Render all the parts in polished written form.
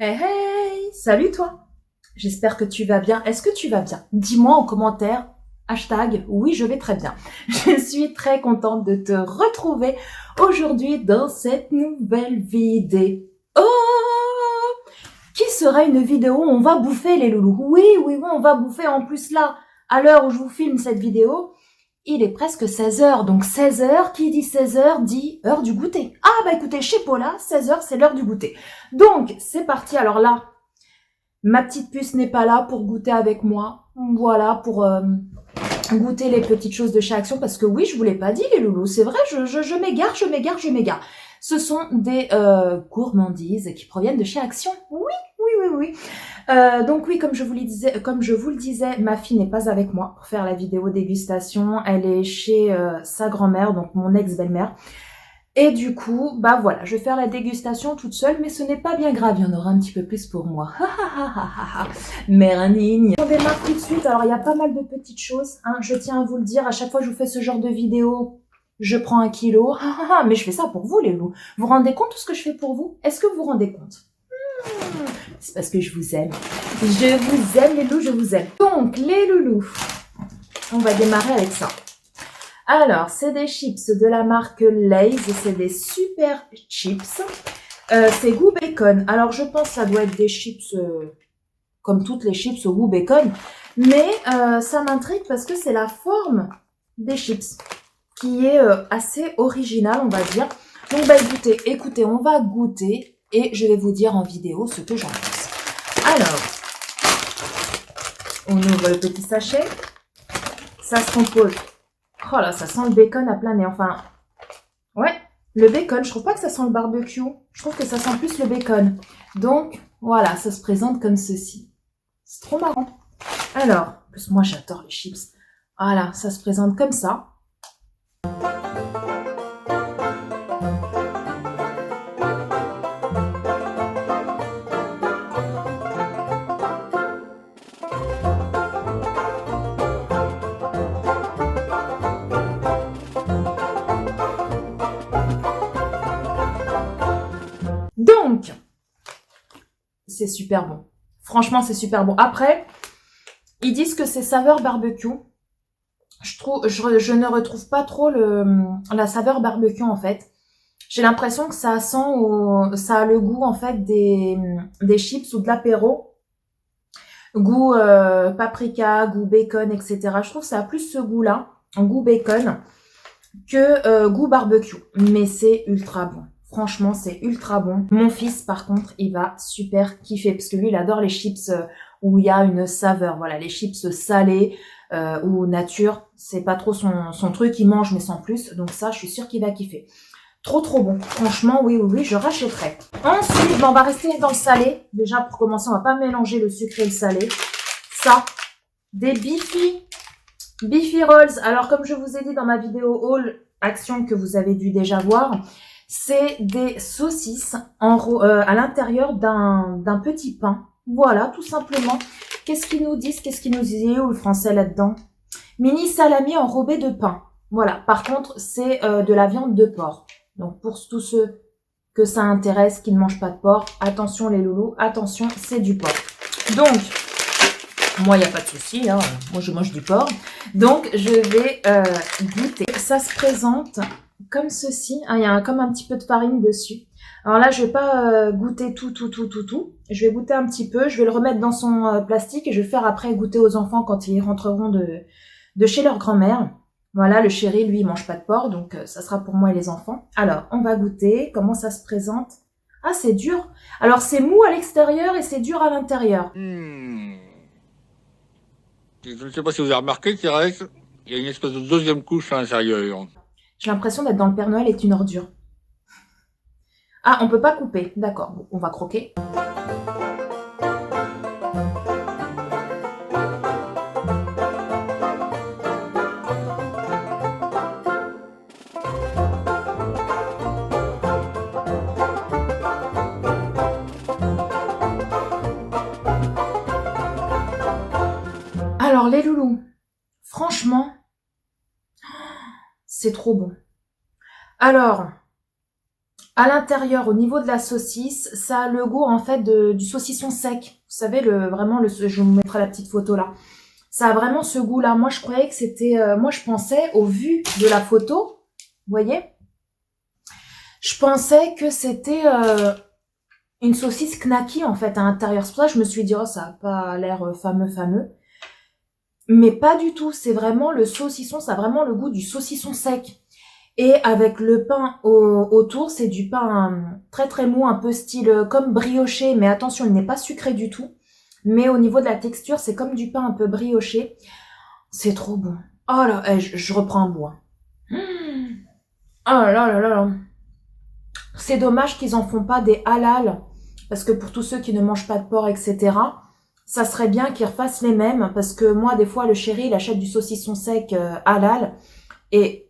Hey hey, salut toi. J'espère que tu vas bien. Est-ce que tu vas bien? Dis-moi en commentaire, hashtag oui je vais très bien. Je suis très contente de te retrouver aujourd'hui dans cette nouvelle vidéo. Oh, qui sera une vidéo où on va bouffer les loulous. Oui, on va bouffer. En plus là, à l'heure où je vous filme cette vidéo, il est presque 16h, donc 16h, qui dit 16h dit heure du goûter. Ah bah écoutez, chez Paula, 16h c'est l'heure du goûter. Donc c'est parti, alors là, ma petite puce n'est pas là pour goûter avec moi. Voilà, pour goûter les petites choses de chez Action, parce que oui, je vous l'ai pas dit les loulous, c'est vrai, je m'égare. Ce sont des gourmandises qui proviennent de chez Action. Oui. Donc oui, comme je vous le disais, ma fille n'est pas avec moi pour faire la vidéo dégustation. Elle est chez sa grand-mère, donc mon ex-belle-mère. Et du coup, bah voilà, je vais faire la dégustation toute seule, mais ce n'est pas bien grave, il y en aura un petit peu plus pour moi. Mernigne. On démarre tout de suite, alors il y a pas mal de petites choses, hein. Je tiens à vous le dire, à chaque fois que je vous fais ce genre de vidéo, je prends 1 kilo. Mais je fais ça pour vous les loups. Vous vous rendez compte de ce que je fais pour vous? Est-ce que vous vous rendez compte? C'est parce que je vous aime. Je vous aime les loups, je vous aime. Donc les loulous, on va démarrer avec ça. Alors, c'est des chips de la marque Lay's, c'est des super chips. C'est goût bacon. Alors, je pense que ça doit être des chips, comme toutes les chips au goût bacon. Mais ça m'intrigue parce que c'est la forme des chips qui est assez originale, on va dire. Donc, bah écoutez, on va goûter et je vais vous dire en vidéo ce que j'en pense. Alors, on ouvre le petit sachet. Ça se compose. Oh là, ça sent le bacon à plein nez. Enfin, ouais, le bacon. Je trouve pas que ça sent le barbecue. Je trouve que ça sent plus le bacon. Donc, voilà, ça se présente comme ceci. C'est trop marrant. Alors, en plus, moi, j'adore les chips. Voilà, ça se présente comme ça. Donc, c'est super bon. Franchement, c'est super bon. Après, ils disent que c'est saveur barbecue. Je ne retrouve pas trop la saveur barbecue, en fait. J'ai l'impression que ça a le goût, en fait, des chips ou de l'apéro. Goût paprika, goût bacon, etc. Je trouve que ça a plus ce goût-là, goût bacon, que goût barbecue. Mais c'est ultra bon. Franchement, c'est ultra bon. Mon fils, par contre, il va super kiffer parce que lui, il adore les chips où il y a une saveur. Voilà, les chips salées ou nature, c'est pas trop son truc. Il mange mais sans plus. Donc ça, je suis sûre qu'il va kiffer. Trop bon. Franchement, oui, je rachèterai. Ensuite, on va rester dans le salé. Déjà, pour commencer, on va pas mélanger le sucré et le salé. Ça, des Beefy Rolls. Alors, comme je vous ai dit dans ma vidéo haul Action que vous avez dû déjà voir, c'est des saucisses à l'intérieur d'un petit pain. Voilà, tout simplement. Qu'est-ce qu'ils nous disent? Qu'est-ce qu'ils nous disent? Où le français là-dedans? Mini salami enrobé de pain. Voilà, par contre, c'est de la viande de porc. Donc, pour tous ceux que ça intéresse, qui ne mangent pas de porc, attention les loulous, attention, c'est du porc. Donc, moi, il n'y a pas de souci, hein. Moi, je mange du porc. Donc, je vais goûter. Ça se présente comme ceci. Il y a comme un petit peu de farine dessus. Alors là, je vais pas goûter tout. Je vais goûter un petit peu. Je vais le remettre dans son plastique et je vais faire après goûter aux enfants quand ils rentreront de chez leur grand-mère. Voilà, le chéri, lui, il mange pas de porc, donc ça sera pour moi et les enfants. Alors, on va goûter. Comment ça se présente? Ah, c'est dur. Alors, c'est mou à l'extérieur et c'est dur à l'intérieur. Je ne sais pas si vous avez remarqué, Thérèse, il y a une espèce de deuxième couche à l'intérieur. J'ai l'impression d'être dans le Père Noël est une ordure. Ah, on peut pas couper. D'accord, bon, on va croquer. trop bon. Alors, à l'intérieur, au niveau de la saucisse, ça a le goût en fait du saucisson sec. Vous savez, je vous mettrai la petite photo là. Ça a vraiment ce goût-là. Moi, je croyais que c'était... moi, je pensais, au vu de la photo, vous voyez, je pensais que c'était une saucisse knacky en fait à l'intérieur. C'est pour ça que je me suis dit, oh, ça n'a pas l'air fameux. Mais pas du tout. C'est vraiment le saucisson, ça a vraiment le goût du saucisson sec. Et avec le pain autour, c'est du pain très très mou, un peu style comme brioché. Mais attention, il n'est pas sucré du tout. Mais au niveau de la texture, c'est comme du pain un peu brioché. C'est trop bon. Oh là, je reprends un bout. Oh là là là là. C'est dommage qu'ils en font pas des halal. Parce que pour tous ceux qui ne mangent pas de porc, etc., ça serait bien qu'ils refassent les mêmes. Parce que moi, des fois, le chéri, il achète du saucisson sec halal. Et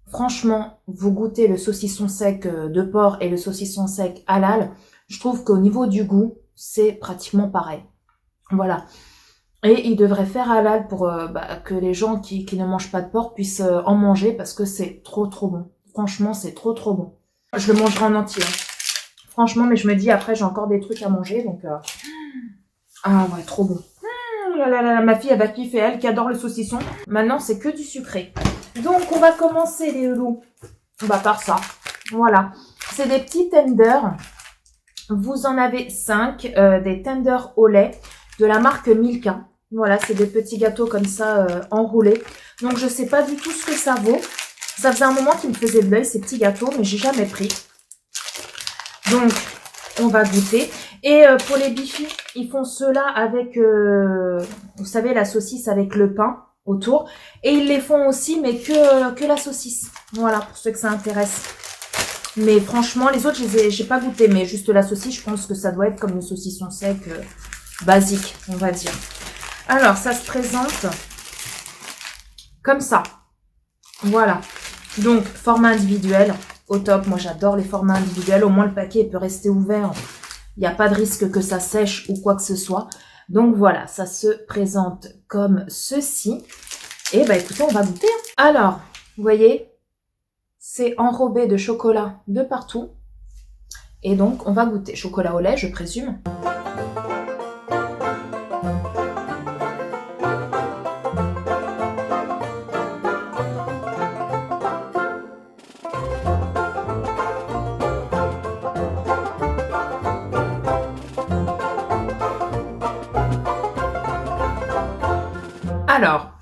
franchement, vous goûtez le saucisson sec de porc et le saucisson sec halal. Je trouve qu'au niveau du goût, c'est pratiquement pareil. Voilà. Et ils devraient faire halal pour que les gens qui ne mangent pas de porc puissent en manger parce que c'est trop bon. Franchement, c'est trop bon. Je le mangerai en entier. Hein. Franchement, mais je me dis après j'ai encore des trucs à manger donc ah ouais, trop bon. Ma fille elle va kiffer, elle qui adore le saucisson. Maintenant, c'est que du sucré. Donc on va commencer les loulous. Par ça. Voilà. C'est des petits tenders. Vous en avez 5 des tenders au lait de la marque Milka. Voilà, c'est des petits gâteaux comme ça enroulés. Donc, je sais pas du tout ce que ça vaut. Ça faisait un moment qu'ils me faisaient de l'œil, ces petits gâteaux, mais j'ai jamais pris. Donc, on va goûter. Et pour les bifis, ils font cela avec, vous savez, la saucisse avec le pain autour. Et ils les font aussi, mais que la saucisse. Voilà, pour ceux que ça intéresse. Mais franchement, les autres, j'ai pas goûté. Mais juste la saucisse, je pense que ça doit être comme le saucisson sec basique, on va dire. Alors, ça se présente comme ça. Voilà. Donc, format individuel, au top. Moi, j'adore les formats individuels. Au moins, le paquet peut rester ouvert. Il n'y a pas de risque que ça sèche ou quoi que ce soit. Donc, voilà. Ça se présente comme ceci. Et écoutez, on va goûter. Alors, vous voyez, c'est enrobé de chocolat de partout. Et donc, on va goûter. Chocolat au lait, je présume. Alors,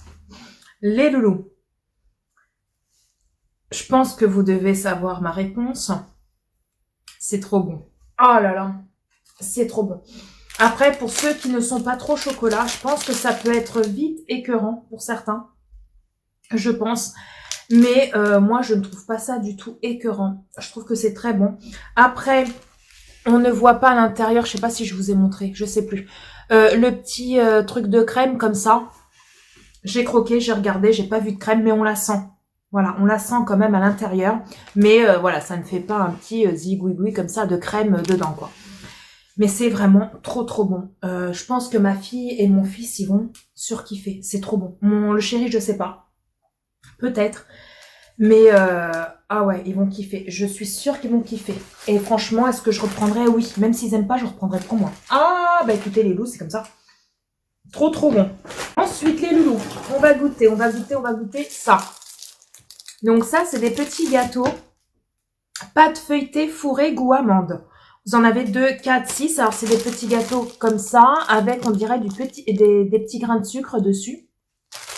les loulous, je pense que vous devez savoir ma réponse. C'est trop bon. Oh là là, c'est trop bon. Après, pour ceux qui ne sont pas trop chocolat, je pense que ça peut être vite écœurant pour certains. Je pense. Mais moi, je ne trouve pas ça du tout écœurant. Je trouve que c'est très bon. Après, on ne voit pas à l'intérieur. Je sais pas si je vous ai montré. Je sais plus. Le petit truc de crème comme ça. J'ai croqué, j'ai regardé, j'ai pas vu de crème, mais on la sent. Voilà, on la sent quand même à l'intérieur. Mais voilà, ça ne fait pas un petit zigouigoui comme ça de crème dedans, quoi. Mais c'est vraiment trop bon. Je pense que ma fille et mon fils, ils vont surkiffer. C'est trop bon. Le chéri, je sais pas. Peut-être. Mais ah ouais, ils vont kiffer. Je suis sûre qu'ils vont kiffer. Et franchement, est-ce que je reprendrai? Oui. Même s'ils aiment pas, je reprendrai pour moi. Ah, écoutez, les loups, c'est comme ça. Trop bon. Ensuite, les loulous, on va goûter ça. Donc ça, c'est des petits gâteaux. Pâte feuilletée fourrée goût amande. Vous en avez 2, 4, 6. Alors, c'est des petits gâteaux comme ça, avec, on dirait, des petits grains de sucre dessus.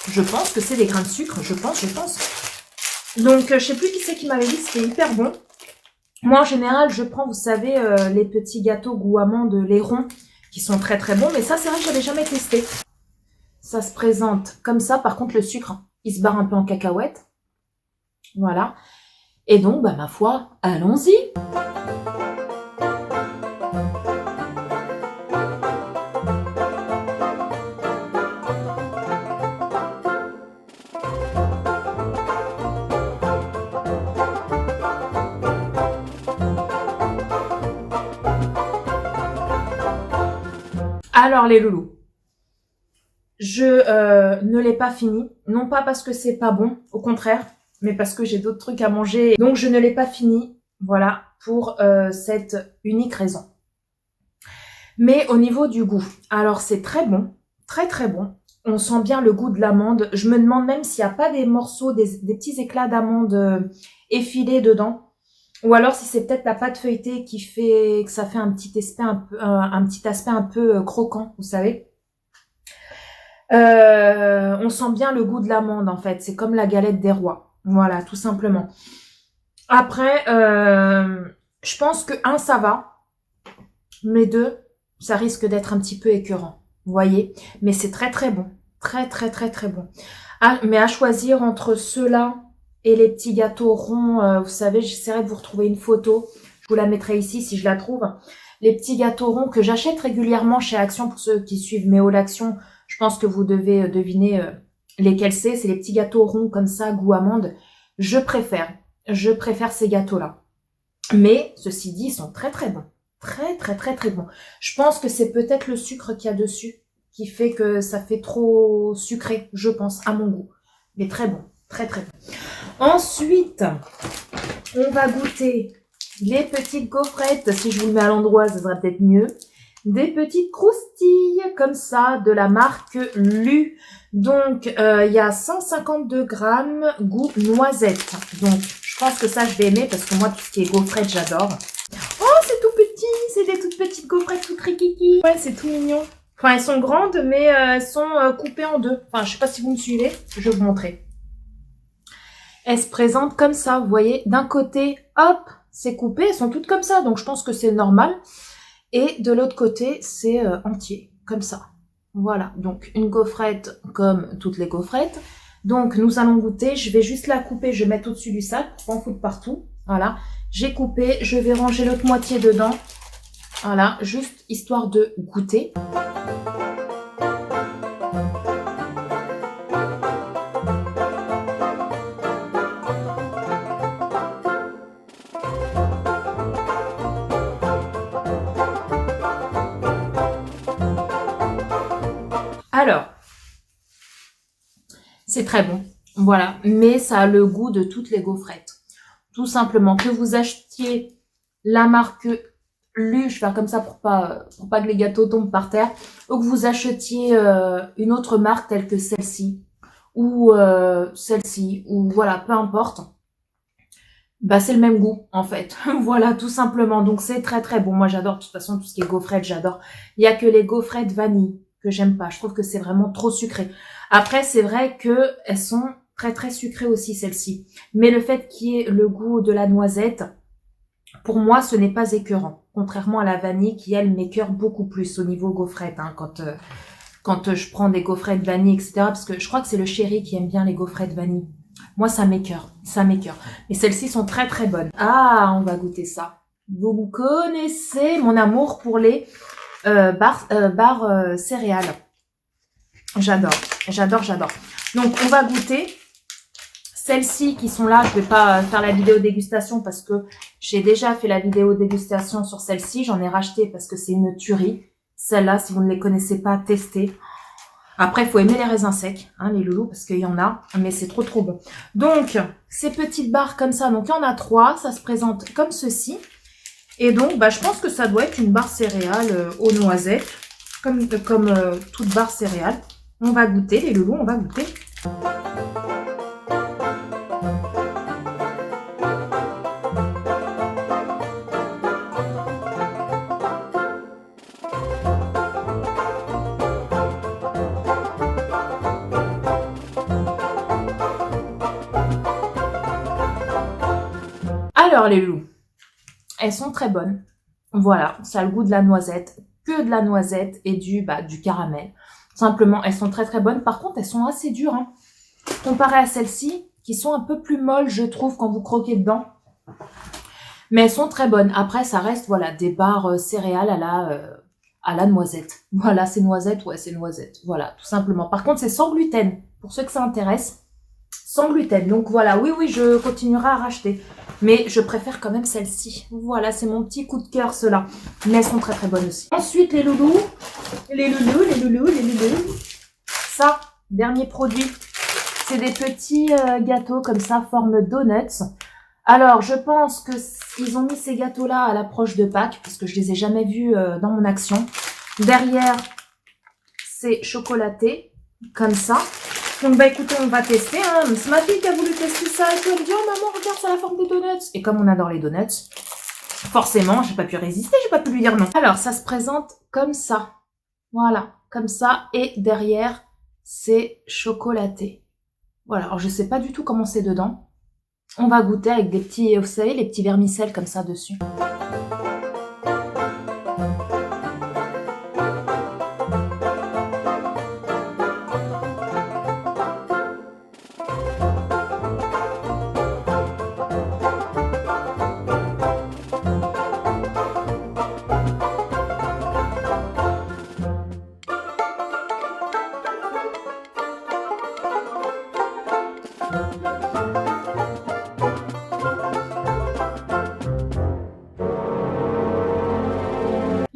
Je pense que c'est des grains de sucre, je pense. Donc, je sais plus qui c'est qui m'avait dit, c'était hyper bon. Moi, en général, je prends, vous savez, les petits gâteaux goût amande, les ronds, qui sont très bons. Mais ça, c'est vrai que j'avais jamais testé. Ça se présente comme ça. Par contre, le sucre, il se barre un peu en cacahuète. Voilà. Et donc, ma foi, allons-y. Alors, les loulous. Je ne l'ai pas fini. Non pas parce que c'est pas bon. Au contraire. mais parce que j'ai d'autres trucs à manger. Donc, je ne l'ai pas fini. Voilà, pour cette unique raison. Mais au niveau du goût, alors c'est très bon, très très bon. On sent bien le goût de l'amande. Je me demande même s'il n'y a pas des morceaux, des petits éclats d'amande effilés dedans. Ou alors si c'est peut-être la pâte feuilletée qui fait que ça fait un petit aspect un peu croquant, vous savez. On sent bien le goût de l'amande en fait. C'est comme la galette des rois. Voilà, tout simplement. Après, je pense que 1, ça va. Mais 2, ça risque d'être un petit peu écœurant. Vous voyez? Mais c'est très très bon. Très très très très bon. Ah, mais à choisir entre ceux-là et les petits gâteaux ronds, vous savez, j'essaierai de vous retrouver une photo. Je vous la mettrai ici si je la trouve. Les petits gâteaux ronds que j'achète régulièrement chez Action. Pour ceux qui suivent mes hauls Action, je pense que vous devez deviner lesquels c'est. C'est les petits gâteaux ronds comme ça, goût amande. Je préfère ces gâteaux-là. Mais, ceci dit, ils sont très très bons. Très très très très bons. Je pense que c'est peut-être le sucre qu'il y a dessus qui fait que ça fait trop sucré, je pense, à mon goût. Mais très bon. Très très bon. Ensuite, on va goûter les petites gaufrettes. Si je vous le mets à l'endroit, ça sera peut-être mieux. Des petites croustilles comme ça de la marque Lu. Donc, il y a 152 grammes goût noisette. Donc, je pense que ça, je vais aimer parce que moi, tout ce qui est gaufrette, j'adore. Oh, c'est tout petit. C'est des toutes petites gaufrettes tout rikiki. Ouais, c'est tout mignon. Enfin, elles sont grandes, mais elles sont coupées en deux. Enfin, je sais pas si vous me suivez. Je vais vous montrer. Elles se présentent comme ça, vous voyez. D'un côté, hop, c'est coupé. Elles sont toutes comme ça, donc je pense que c'est normal. Et de l'autre côté, c'est entier, comme ça. Voilà, donc une gaufrette comme toutes les gaufrettes. Donc, nous allons goûter. Je vais juste la couper, je vais mettre au-dessus du sac pour pas en foutre partout. Voilà, j'ai coupé. Je vais ranger l'autre moitié dedans. Voilà, juste histoire de goûter. Alors, c'est très bon, voilà, mais ça a le goût de toutes les gaufrettes. Tout simplement, que vous achetiez la marque Lu, je vais faire comme ça pour pas que les gâteaux tombent par terre, ou que vous achetiez une autre marque telle que celle-ci, ou voilà, peu importe. Bah, c'est le même goût, en fait. Voilà, tout simplement. Donc, c'est très, très bon. Moi, j'adore, de toute façon, tout ce qui est gaufrettes, j'adore. Il y a que les gaufrettes vanille que j'aime pas. Je trouve que c'est vraiment trop sucré. Après, c'est vrai que elles sont très, très sucrées aussi, celles-ci. Mais le fait qu'il y ait le goût de la noisette, pour moi, ce n'est pas écœurant. Contrairement à la vanille qui, elle, m'écœure beaucoup plus au niveau gaufrettes, hein, quand je prends des gaufrettes vanille, etc. Parce que je crois que c'est le chéri qui aime bien les gaufrettes vanille. Moi, ça m'écœure, ça m'écœure. Mais celles-ci sont très très bonnes. Ah, on va goûter ça. Vous connaissez mon amour pour les barres céréales. J'adore, j'adore, j'adore. Donc, on va goûter celles-ci qui sont là. Je vais pas faire la vidéo dégustation parce que j'ai déjà fait la vidéo dégustation sur celle-ci. J'en ai racheté parce que c'est une tuerie. Celle-là, si vous ne les connaissez pas, testez. Après, il faut aimer les raisins secs, hein, les loulous, parce qu'il y en a, mais c'est trop trop bon. Donc, ces petites barres comme ça, donc il y en a 3, ça se présente comme ceci. Et donc, bah, je pense que ça doit être une barre céréale aux noisettes, comme toute barre céréale. On va goûter, les loulous, on va goûter. Alors les loulous, elles sont très bonnes. Voilà, ça a le goût de la noisette, que de la noisette et du caramel. Simplement, elles sont très très bonnes. Par contre, elles sont assez dures, hein, comparées à celles-ci, qui sont un peu plus molles, je trouve, quand vous croquez dedans. Mais elles sont très bonnes. Après, ça reste, voilà, des barres céréales à la noisette. Voilà, c'est noisette, ouais, c'est noisette. Voilà, tout simplement. Par contre, c'est sans gluten. Pour ceux que ça intéresse, sans gluten. Donc voilà, oui, je continuerai à racheter. Mais je préfère quand même celle-ci. Voilà, c'est mon petit coup de cœur, ceux-là. Mais elles sont très très bonnes aussi. Ensuite, les loulous. Les loulous. Ça, dernier produit C'est des petits gâteaux comme ça, forme donuts. Alors, je pense que ils ont mis ces gâteaux-là à l'approche de Pâques, parce que je les ai jamais vus dans mon action. Derrière, c'est chocolaté, comme ça. Donc, bah écoutez, on va tester. Hein. C'est ma fille qui a voulu tester ça et tout. Elle me dit, oh maman, regarde, c'est la forme des donuts. Et comme on adore les donuts, forcément, j'ai pas pu résister, j'ai pas pu lui dire non. Alors, ça se présente comme ça. Voilà, comme ça. Et derrière, c'est chocolaté. Voilà, alors je sais pas du tout comment c'est dedans. On va goûter avec des petits, vous savez, les petits vermicelles comme ça dessus.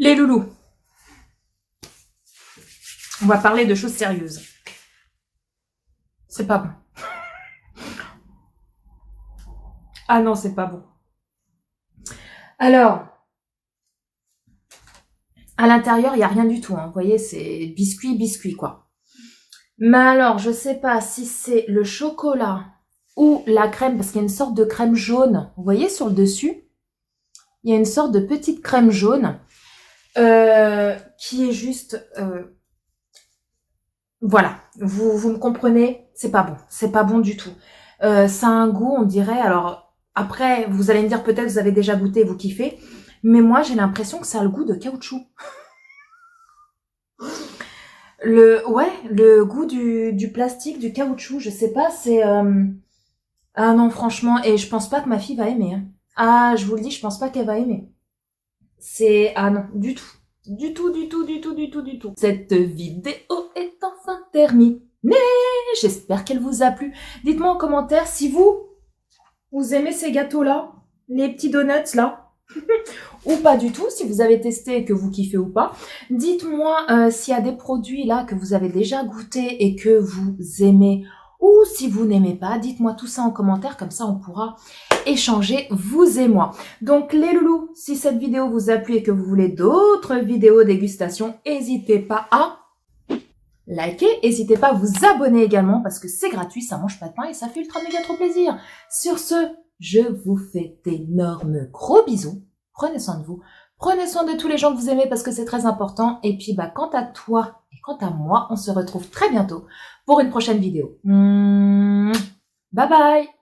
Les loulous. On va parler de choses sérieuses. C'est pas bon. Ah non, c'est pas bon. Alors, à l'intérieur, il n'y a rien du tout. Hein. Vous voyez, c'est biscuit, quoi. Mais alors, je sais pas si c'est le chocolat ou la crème, parce qu'il y a une sorte de crème jaune. Vous voyez sur le dessus, il y a une sorte de petite crème jaune qui est juste... voilà, vous me comprenez, c'est pas bon. C'est pas bon du tout. Ça a un goût, on dirait... Alors, après, vous allez me dire peut-être vous avez déjà goûté, vous kiffez. Mais moi, j'ai l'impression que ça a le goût de caoutchouc. Le goût du plastique, du caoutchouc, je sais pas, c'est... Ah non, franchement, et je pense pas que ma fille va aimer. Hein. Ah, je vous le dis, je pense pas qu'elle va aimer. C'est... Ah non, du tout. Du tout. Cette vidéo est enfin terminée. J'espère qu'elle vous a plu. Dites-moi en commentaire si vous aimez ces gâteaux-là, les petits donuts là. Ou pas du tout, si vous avez testé et que vous kiffez ou pas. Dites-moi s'il y a des produits là que vous avez déjà goûté et que vous aimez, ou si vous n'aimez pas, dites-moi tout ça en commentaire, comme ça on pourra échanger, vous et moi. Donc les loulous, si cette vidéo vous a plu et que vous voulez d'autres vidéos dégustation, n'hésitez pas à liker, n'hésitez pas à vous abonner également, parce que c'est gratuit, ça mange pas de pain et ça fait ultra méga trop plaisir. Sur ce, je vous fais d'énormes gros bisous. Prenez soin de vous. Prenez soin de tous les gens que vous aimez parce que c'est très important. Et puis, quant à toi et quant à moi, on se retrouve très bientôt pour une prochaine vidéo. Bye bye!